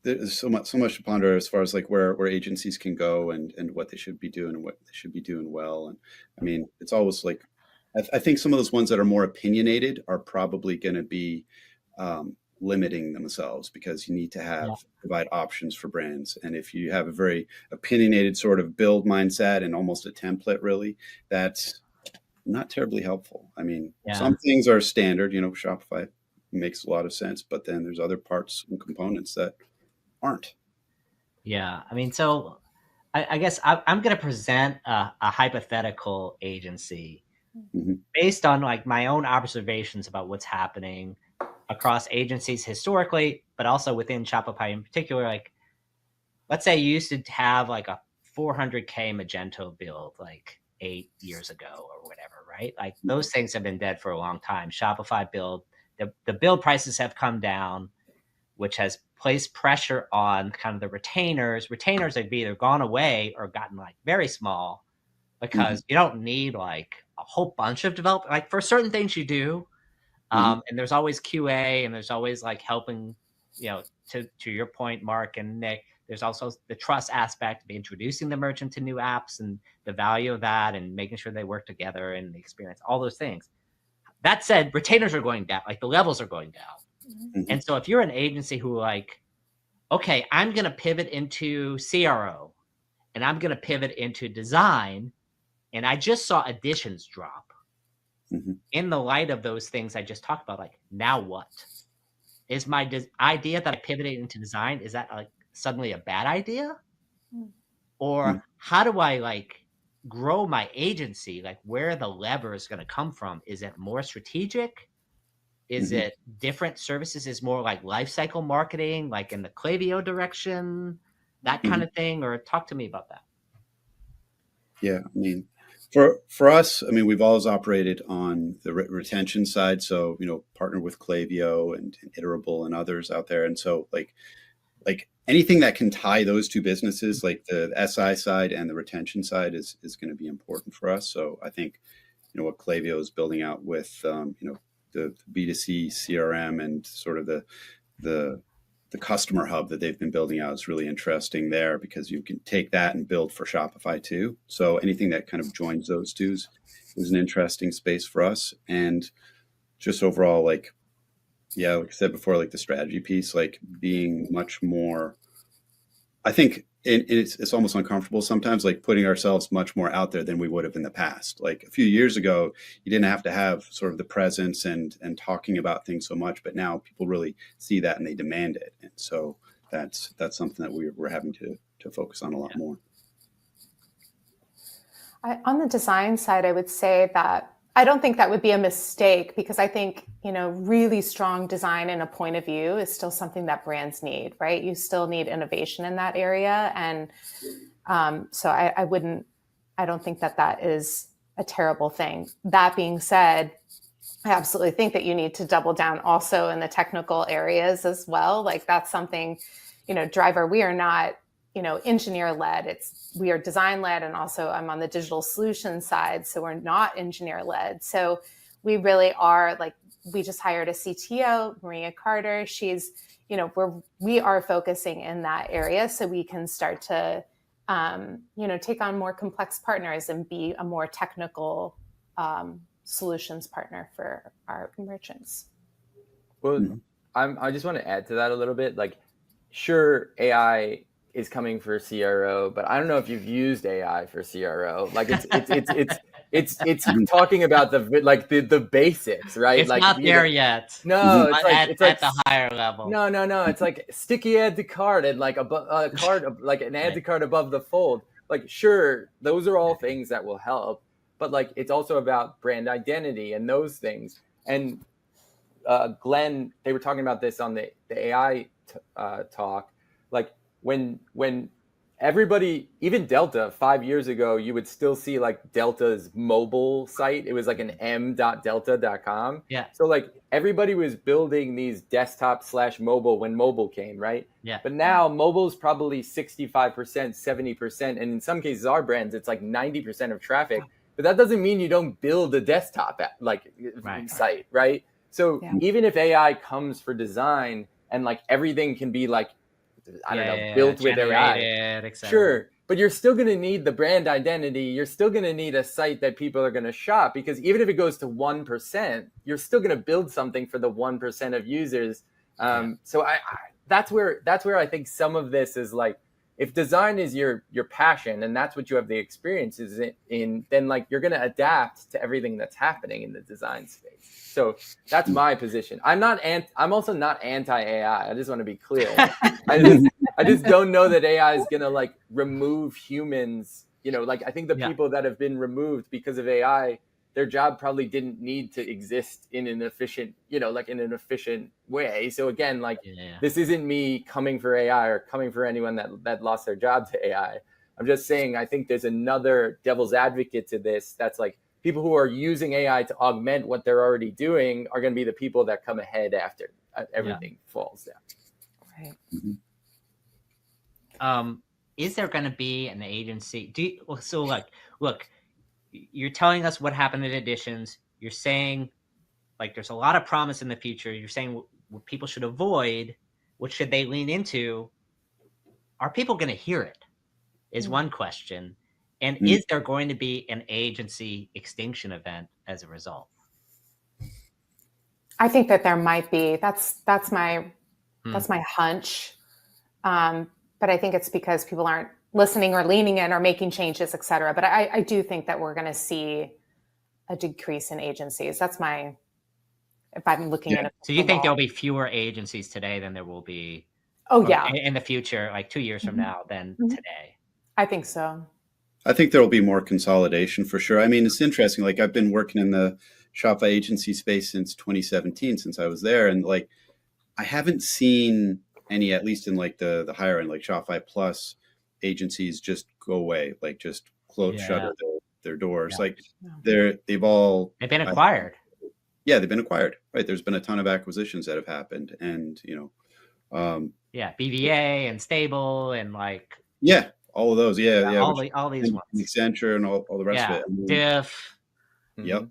there's so much to ponder as far as like where agencies can go and what they should be doing and what they should be doing well. And I mean, it's always like, I think some of those ones that are more opinionated are probably going to be limiting themselves because you need to provide options for brands. And if you have a very opinionated sort of build mindset and almost a template, really, that's not terribly helpful. I mean, some things are standard, Shopify makes a lot of sense, but then there's other parts and components that aren't. Yeah. I mean, so I guess I'm going to present a hypothetical agency based on like my own observations about what's happening across agencies historically, but also within Shopify in particular. Like, let's say you used to have like a 400K Magento build like 8 years ago or whatever, right? Like those things have been dead for a long time. Shopify build, the build prices have come down, which has placed pressure on kind of the retainers. Retainers have either gone away or gotten like very small because you don't need like a whole bunch of development. Like for certain things you do, And there's always QA, and there's always like helping, to your point, Mark and Nick, there's also the trust aspect of introducing the merchant to new apps and the value of that and making sure they work together and the experience, all those things. That said, retainers are going down, like the levels are going down. And so if you're an agency who like, okay, I'm going to pivot into CRO and I'm going to pivot into design, and I just saw Editions drop. In the light of those things I just talked about, like, now what? Is my idea that I pivoted into design, is that like suddenly a bad idea? Or how do I like grow my agency? Like, where the lever is going to come from? Is it more strategic? Is it different services? Is more like lifecycle marketing, like in the Klaviyo direction, that kind of thing? Or talk to me about that. Yeah, I mean, for us, I mean, we've always operated on the retention side. So, partner with Klaviyo and Iterable and others out there. And so like anything that can tie those two businesses, like the SI side and the retention side is going to be important for us. So I think, what Klaviyo is building out with, the B2C CRM and sort of the customer hub that they've been building out is really interesting there, because you can take that and build for Shopify too. So anything that kind of joins those two is an interesting space for us. And just overall, like I said before, like the strategy piece, like being much more, I think it's almost uncomfortable sometimes, like putting ourselves much more out there than we would have in the past. Like a few years ago, you didn't have to have sort of the presence and talking about things so much, but now people really see that and they demand it. And so that's something that we're having to focus on a lot more. On the design side, I would say that I don't think that would be a mistake, because I think, really strong design and a point of view is still something that brands need, right? You still need innovation in that area. And so I don't think that is a terrible thing. That being said, I absolutely think that you need to double down also in the technical areas as well. Like that's something, Driver, we are not, engineer led. We are design led. And also I'm on the digital solutions side. So we're not engineer led. So we really are like, we just hired a CTO, Maria Carter. She's, we are focusing in that area so we can start to, take on more complex partners and be a more technical solutions partner for our merchants. Well, I just want to add to that a little bit. Like, sure, AI is coming for CRO, but I don't know if you've used AI for CRO. Like it's talking about the basics, right? It's like not there yet. No, it's at the higher level. No. It's like sticky add to cart and like a card, like an add to cart above the fold. Like, sure, those are all things that will help, but like it's also about brand identity and those things. And Glenn, they were talking about this on the AI talk. Like when everybody, even Delta 5 years ago, you would still see like Delta's mobile site. It was like an m.delta.com. Yeah. So like everybody was building these desktop/mobile when mobile came, right? Yeah. But now mobile's probably 65%, 70%. And in some cases, our brands, it's like 90% of traffic. But that doesn't mean you don't build a desktop site, right? So even if AI comes for design and like everything can be like, built with AI. Sure. But you're still going to need the brand identity. You're still going to need a site that people are going to shop, because even if it goes to 1%, you're still going to build something for the 1% of users. So that's where I think some of this is like, if design is your passion and that's what you have the experiences in, then like you're going to adapt to everything that's happening in the design space. So that's my position. I'm also not anti-AI. I just want to be clear. I just don't know that AI is going to like remove humans. Like I think the people that have been removed because of AI, their job probably didn't need to exist in an efficient, way. So again, this isn't me coming for AI or coming for anyone that lost their job to AI. I'm just saying, I think there's another devil's advocate to this. That's like people who are using AI to augment what they're already doing are going to be the people that come ahead after everything falls down. Right. Is there going to be an agency? Look, you're telling us what happened at Editions. You're saying like there's a lot of promise in the future. You're saying what people should avoid, what should they lean into? Are people going to hear it? Is one question. And is there going to be an agency extinction event as a result? I think that there might be. That's my hunch. But I think it's because people aren't listening or leaning in or making changes, et cetera. But I do think that we're going to see a decrease in agencies. That's if I'm looking at it. So you think there'll be fewer agencies today than there will be in the future, like 2 years from now than today? I think so. I think there will be more consolidation for sure. I mean, it's interesting. Like, I've been working in the Shopify agency space since 2017, since I was there. And like, I haven't seen any, at least in like the higher end, like Shopify Plus agencies just go away, like just shutter their doors. Like they've been acquired. They've been acquired. Right. There's been a ton of acquisitions that have happened, and BVA and Stable and like all of those. All these ones. Accenture and all the rest of it. I mean, Diff. Yep.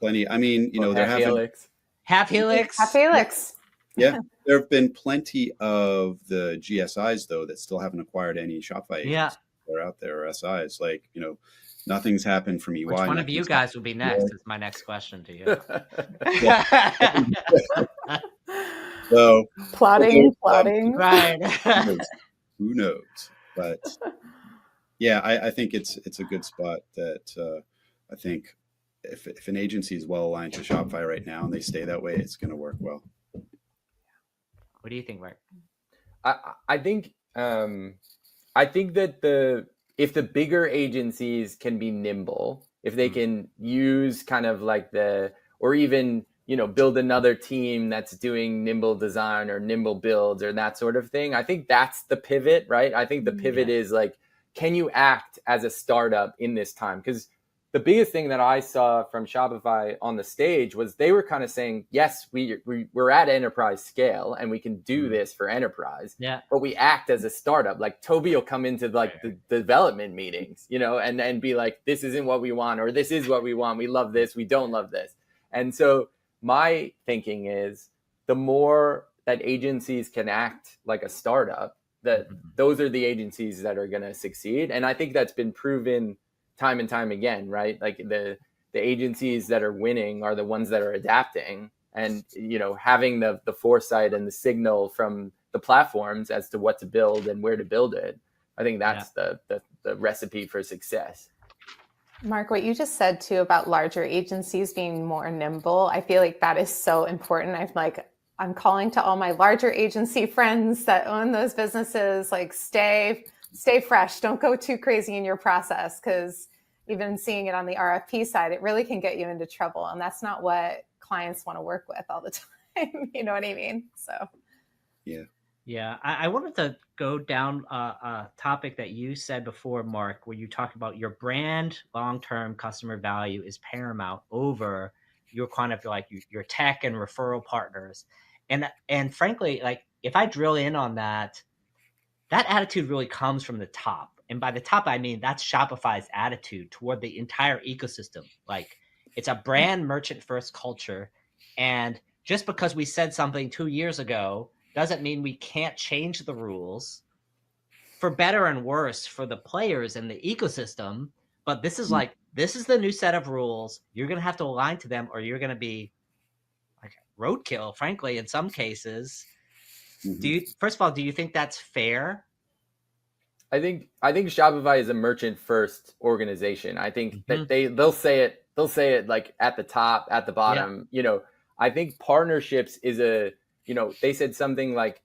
Plenty. I mean, they're having Half Helix. Yeah, there have been plenty of the GSIs though that still haven't acquired any Shopify agents that are out there, or SIs. Like, nothing's happened from EY. Which one of you guys will be next? Is my next question to you. So plotting. Right. Who knows? But yeah, I think it's a good spot that I think if an agency is well aligned to Shopify right now and they stay that way, it's going to work well. What do you think, Mark? I think that if the bigger agencies can be nimble, if they can use kind of like or even build another team that's doing nimble design or nimble builds or that sort of thing, I think that's the pivot, right? I think the pivot is like, can you act as a startup in this time? Because the biggest thing that I saw from Shopify on the stage was they were kind of saying, yes, we're at enterprise scale and we can do this for enterprise, but we act as a startup. Like Toby will come into like the development meetings, and be like, this isn't what we want, or this is what we want. We love this. We don't love this. And so my thinking is the more that agencies can act like a startup, that those are the agencies that are going to succeed. And I think that's been proven time and time again, right? Like the agencies that are winning are the ones that are adapting and, having the foresight and the signal from the platforms as to what to build and where to build it. I think that's the recipe for success. Mark, what you just said too about larger agencies being more nimble, I feel like that is so important. I'm calling to all my larger agency friends that own those businesses, like stay fresh. Don't go too crazy in your process, because even seeing it on the RFP side, it really can get you into trouble. And that's not what clients want to work with all the time. You know what I mean? So, yeah. I wanted to go down a topic that you said before, Mark, where you talked about your brand long-term customer value is paramount over your kind of like your tech and referral partners. And frankly, like if I drill in on that attitude really comes from the top. And by the top, I mean, that's Shopify's attitude toward the entire ecosystem. Like it's a brand merchant first culture. And just because we said something 2 years ago doesn't mean we can't change the rules for better and worse for the players in the ecosystem. But this is this is the new set of rules. You're going to have to align to them, or you're going to be like roadkill, frankly, in some cases. First of all, do you think that's fair? I think Shopify is a merchant first organization. I think that they'll say it like at the top, at the bottom. I think partnerships is they said something like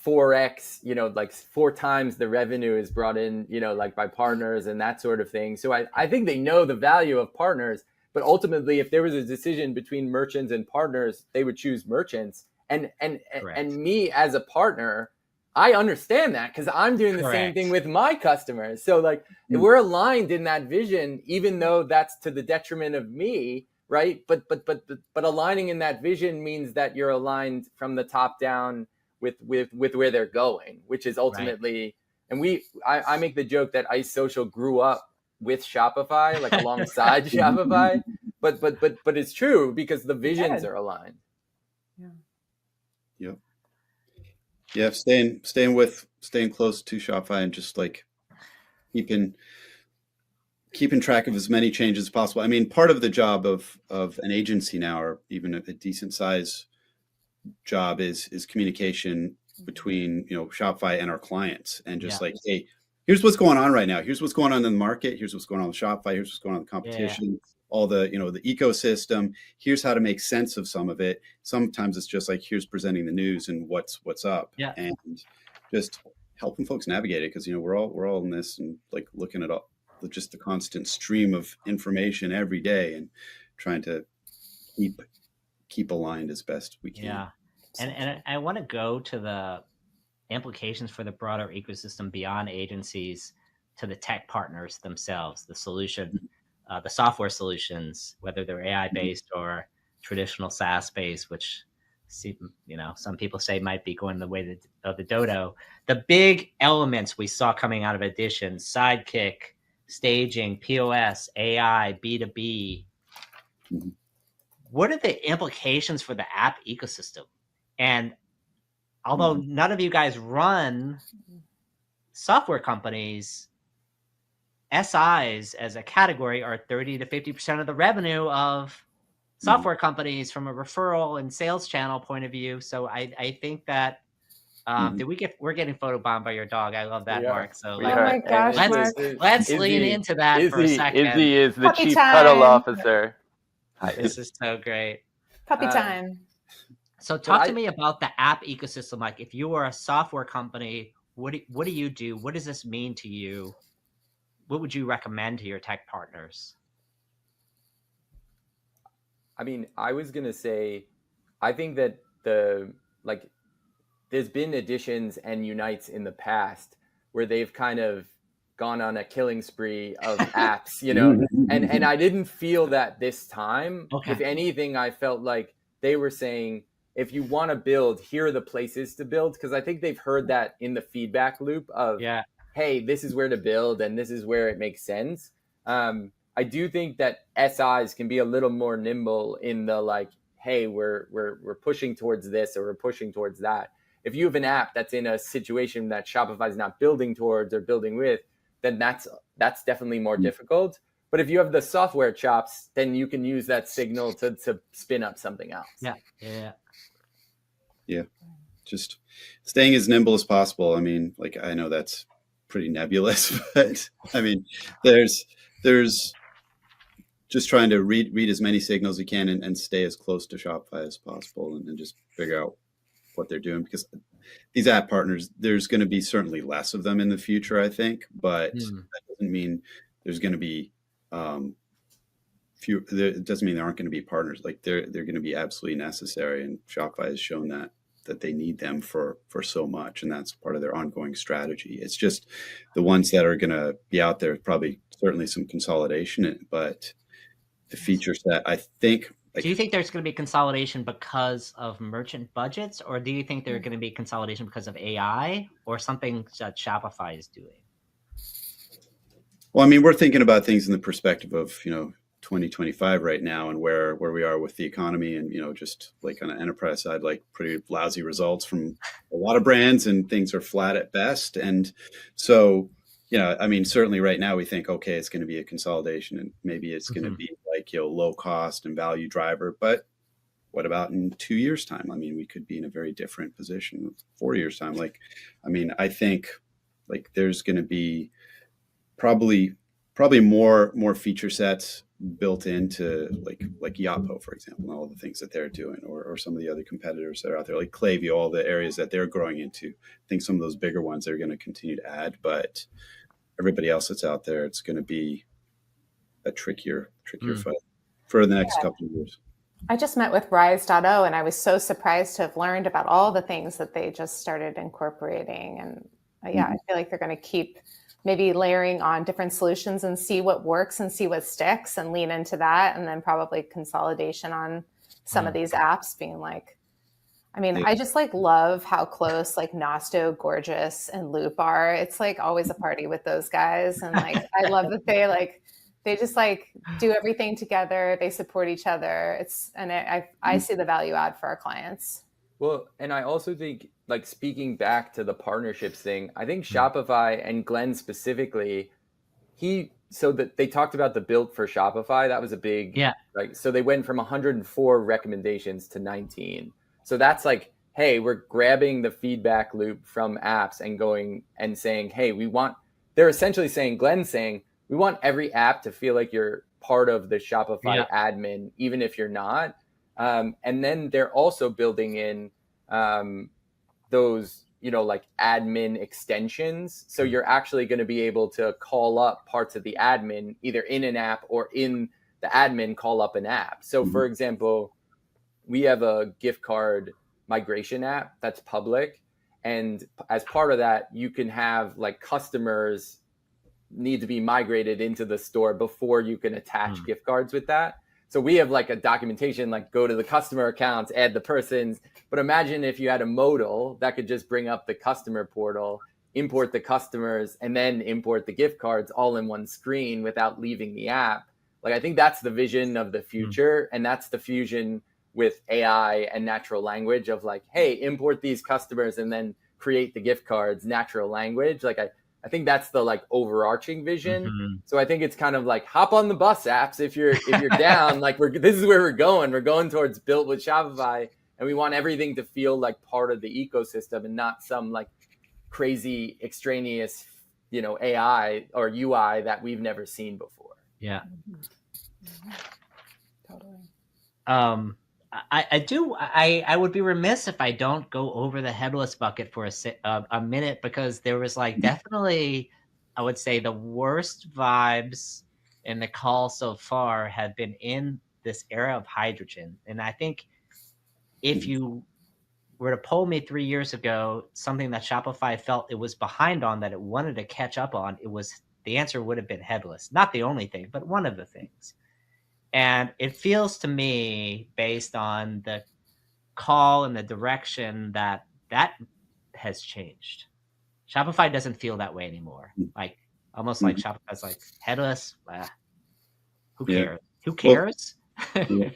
4x, like 4 times the revenue is brought in, like by partners and that sort of thing. So I think they know the value of partners, but ultimately if there was a decision between merchants and partners, they would choose merchants. And me as a partner, I understand that because I'm doing the same thing with my customers. So like if we're aligned in that vision, even though that's to the detriment of me, right? But aligning in that vision means that you're aligned from the top down with where they're going, which is ultimately, and I make the joke that ICE Social grew up with Shopify, like alongside Shopify. But it's true because the visions are aligned. Yep. Yeah, staying close to Shopify and just like keeping track of as many changes as possible. I mean, part of the job of an agency now, or even a decent size job, is communication between, you know, Shopify and our clients, and just like, hey, here's what's going on right now. Here's what's going on in the market. Here's what's going on with Shopify. Here's what's going on with the competition. All the, you know, the ecosystem. Here's how to make sense of some of it. Sometimes it's just like, here's presenting the news and what's up, and just helping folks navigate it, because, you know, we're all in this and like looking at all just the constant stream of information every day and trying to keep aligned as best we can. Yeah. And I want to go to the implications for the broader ecosystem beyond agencies, to the tech partners themselves, the solution, the software solutions, whether they're AI based or traditional SaaS based, which, you know, some people say might be going the way of the dodo. The big elements we saw coming out of Editions: Sidekick, staging, POS, AI, B2B. What are the implications for the app ecosystem? And although none of you guys run software companies, SIs as a category are 30 to 50% of the revenue of software companies from a referral and sales channel point of view. So I think that we're getting photobombed by your dog. I love that, Mark. So oh my gosh, let's lean into that for a second. Izzy is the Puppy chief time. cuddle officer. This is so great. Puppy time. So talk to me about the app ecosystem. Like, if you are a software company, what do you do? What does this mean to you? What would you recommend to your tech partners? I mean, I was going to say, I think that there's been Editions and Unites in the past where they've kind of gone on a killing spree of apps, you know, and I didn't feel that this time. Okay. If anything, I felt like they were saying, if you want to build, here are the places to build. Because I think they've heard that in the feedback loop of, hey, this is where to build and this is where it makes sense. I do think that SIs can be a little more nimble in the like, hey, we're pushing towards this or we're pushing towards that. If you have an app that's in a situation that Shopify is not building towards or building with, then that's definitely more difficult. But if you have the software chops, then you can use that signal to spin up something else. Yeah. Just staying as nimble as possible. I mean, like, I know that's pretty nebulous, but I mean, there's just trying to read as many signals as you can and stay as close to Shopify as possible and just figure out what they're doing, because these app partners, there's going to be certainly less of them in the future, I think, but that doesn't mean there's going to be few. It doesn't mean there aren't going to be partners. Like, they're going to be absolutely necessary, and Shopify has shown that they need them for so much, and that's part of their ongoing strategy. It's just the ones that are going to be out there, probably certainly some consolidation, but the feature set, I think. Do you think there's going to be consolidation because of merchant budgets, or do you think there's going to be consolidation because of AI or something that Shopify is doing? Well, I mean, we're thinking about things in the perspective of, you know, 2025 right now, and where we are with the economy, and, you know, just like on an enterprise side, like pretty lousy results from a lot of brands, and things are flat at best. And so, you know, I mean, certainly right now we think, okay, it's going to be a consolidation, and maybe it's going to be like, you know, low cost and value driver. But what about in 2 years' time? I mean, we could be in a very different position. 4 years' time, like, I mean, I think like there's going to be probably more feature sets built into like Yapo, for example, and all the things that they're doing, or some of the other competitors that are out there, like Klaviyo, all the areas that they're growing into. I think some of those bigger ones they're going to continue to add, but everybody else that's out there, it's going to be a trickier fight for the next couple of years. I just met with Rise.0, and I was so surprised to have learned about all the things that they just started incorporating. And I feel like they're going to keep maybe layering on different solutions and see what works and see what sticks and lean into that. And then probably consolidation on some of these apps being like, I mean, I just like love how close like Nosto, Gorgeous, and Loop are. It's like always a party with those guys. And like, I love that they just like do everything together. They support each other. I see the value add for our clients. Well, and I also think, like, speaking back to the partnerships thing, I think Shopify and Glenn specifically, they talked about the built for Shopify. That was a big, like, so they went from 104 recommendations to 19. So that's like, hey, we're grabbing the feedback loop from apps and going and saying, hey, they're essentially saying, Glenn's saying, we want every app to feel like you're part of the Shopify admin, even if you're not. And then they're also building in those, like admin extensions. So you're actually going to be able to call up parts of the admin, either in an app or in the admin call up an app. So for example, we have a gift card migration app that's public. And as part of that, you can have like customers need to be migrated into the store before you can attach gift cards with that. So we have like a documentation, like go to the customer accounts, add the persons. But imagine if you had a modal that could just bring up the customer portal, import the customers, and then import the gift cards all in one screen without leaving the app. Like, I think that's the vision of the future. And that's the fusion with AI and natural language of like, hey, import these customers and then create the gift cards, natural language. Like, I think that's the like overarching vision. So I think it's kind of like hop on the bus apps if you're down. Like this is where we're going. We're going towards built with Shopify, and we want everything to feel like part of the ecosystem and not some like crazy extraneous, AI or UI that we've never seen before. Yeah. Totally. I would be remiss if I don't go over the headless bucket for a minute, because there was like definitely, I would say, the worst vibes in the call so far had been in this era of hydrogen. And I think if you were to poll me 3 years ago, something that Shopify felt it was behind on, that it wanted to catch up on, the answer would have been headless. Not the only thing, but one of the things. And it feels to me, based on the call and the direction, that has changed. Shopify doesn't feel that way anymore. Like almost like Shopify's like headless. Who cares? Who cares? Well,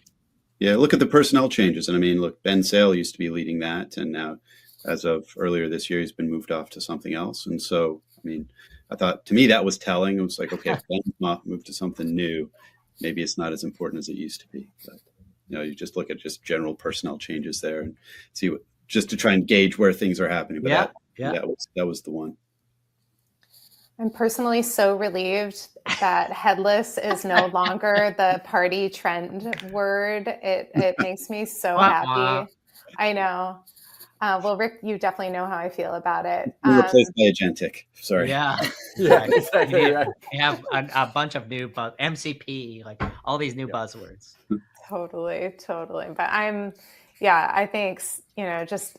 yeah, look at the personnel changes. And I mean, look, Ben Sale used to be leading that. And now, as of earlier this year, he's been moved off to something else. And so, I mean, I thought, to me, that was telling. It was like, okay, if Ben's not moved to something new, maybe it's not as important as it used to be. But, you just look at just general personnel changes there and see just to try and gauge where things are happening. But that was the one. I'm personally so relieved that headless is no longer the party trend word. It makes me so happy. I know. Well, Rick, you definitely know how I feel about it. Replaced by agentic. Sorry. Yeah. Exactly. Right. We have a bunch of new MCP, like all these new buzzwords. Totally. But I think, just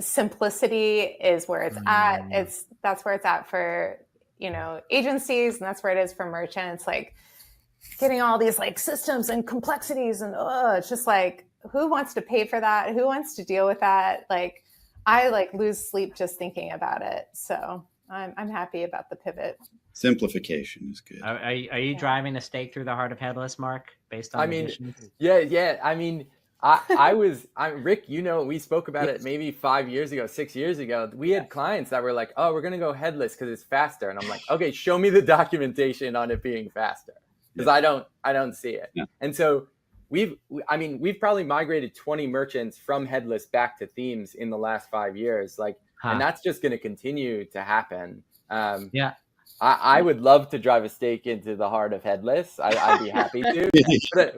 simplicity is where it's at. That's where it's at for, agencies, and that's where it is for merchants. Like getting all these like systems and complexities, and it's just like, who wants to pay for that? Who wants to deal with that? Like, I like lose sleep just thinking about it. So I'm happy about the pivot. Simplification is good. Are you driving a stake through the heart of headless, Mark? Based on yeah. I mean, Rick, we spoke about it maybe 5 years ago, 6 years ago. We had clients that were like, oh, we're going to go headless because it's faster. And I'm like, okay, show me the documentation on it being faster, because I don't see it. Yeah. And so we've probably migrated 20 merchants from headless back to themes in the last 5 years. And that's just going to continue to happen. I would love to drive a stake into the heart of headless. I'd be happy to.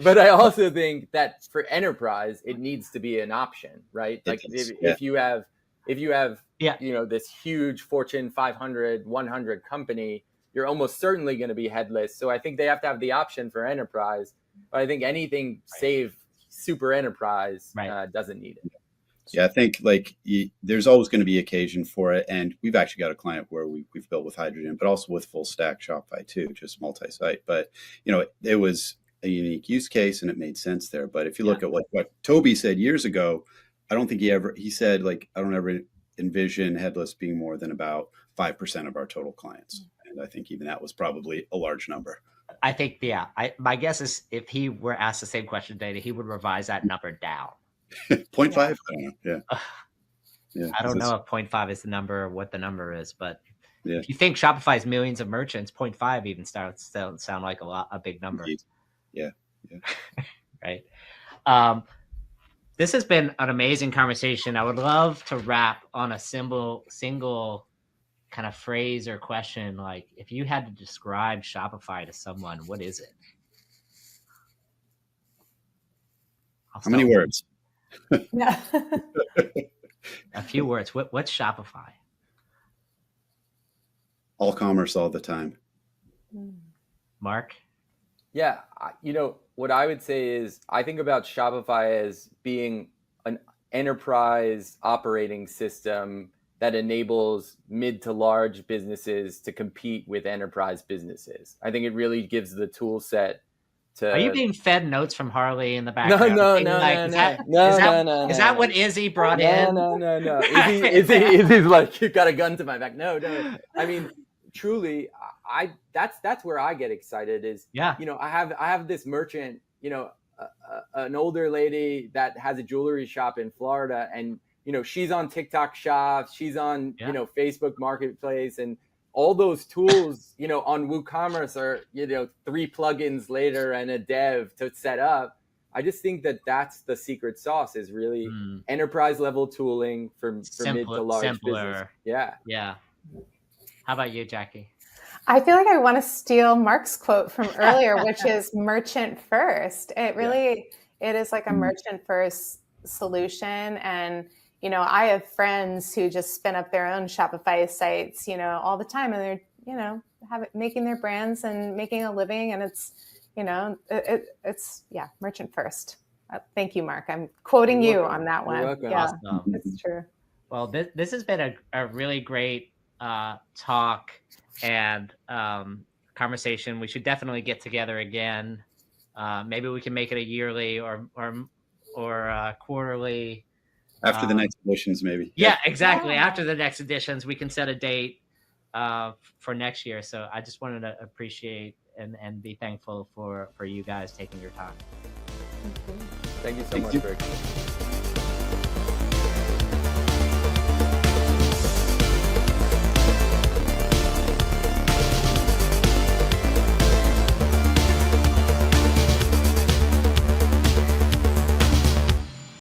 but I also think that for enterprise, it needs to be an option, right? Like if you have this huge Fortune 500, 100 company, you're almost certainly going to be headless. So I think they have to have the option for enterprise. But I think anything save super enterprise doesn't need it. Yeah, I think there's always going to be occasion for it. And we've actually got a client where we've built with hydrogen, but also with full stack Shopify too, just multi-site. But, it was a unique use case and it made sense there. But if you look at what Toby said years ago, I don't think he said like, I don't ever envision headless being more than about 5% of our total clients. And I think even that was probably a large number. I think, yeah, my guess is if he were asked the same question today, he would revise that number down. 0.5? I don't know. Yeah. Yeah. I don't know if 0.5 is the number or what the number is, but yeah. if you think Shopify's millions of merchants, 0.5 even starts to sound like a big number. Yeah. Right. This has been an amazing conversation. I would love to wrap on a single kind of phrase or question. Like, if you had to describe Shopify to someone, what is it? How many words? Yeah. A few words. What's Shopify? All commerce all the time. Mark? Yeah, what I would say is I think about Shopify as being an enterprise operating system that enables mid to large businesses to compete with enterprise businesses. I think it really gives the tool set to... Are you being fed notes from Harley in the background? No. Is that what Izzy brought in? No. Izzy's like, you got a gun to my back. No. I mean, truly, that's where I get excited is, I have this merchant, an older lady that has a jewelry shop in Florida, and she's on TikTok Shop, she's on Facebook Marketplace, and all those tools on WooCommerce are 3 plugins later and a dev to set up. I just think that that's the secret sauce, is really enterprise level tooling for mid to large business. Yeah. How about you, Jackie? I feel like I want to steal Mark's quote from earlier, which is merchant first. It really, it is like a merchant first solution. And, I have friends who just spin up their own Shopify sites, all the time. And they're, making their brands and making a living. And it's, it's merchant first. Thank you, Mark. I'm quoting you on that one. Yeah, awesome. It's true. Well, this has been a really great talk and conversation. We should definitely get together again. Maybe we can make it a yearly or quarterly. After the next editions, maybe. Yeah, exactly. Yeah. After the next editions, we can set a date for next year. So I just wanted to appreciate and be thankful for you guys taking your time. Thank you so much, Rick.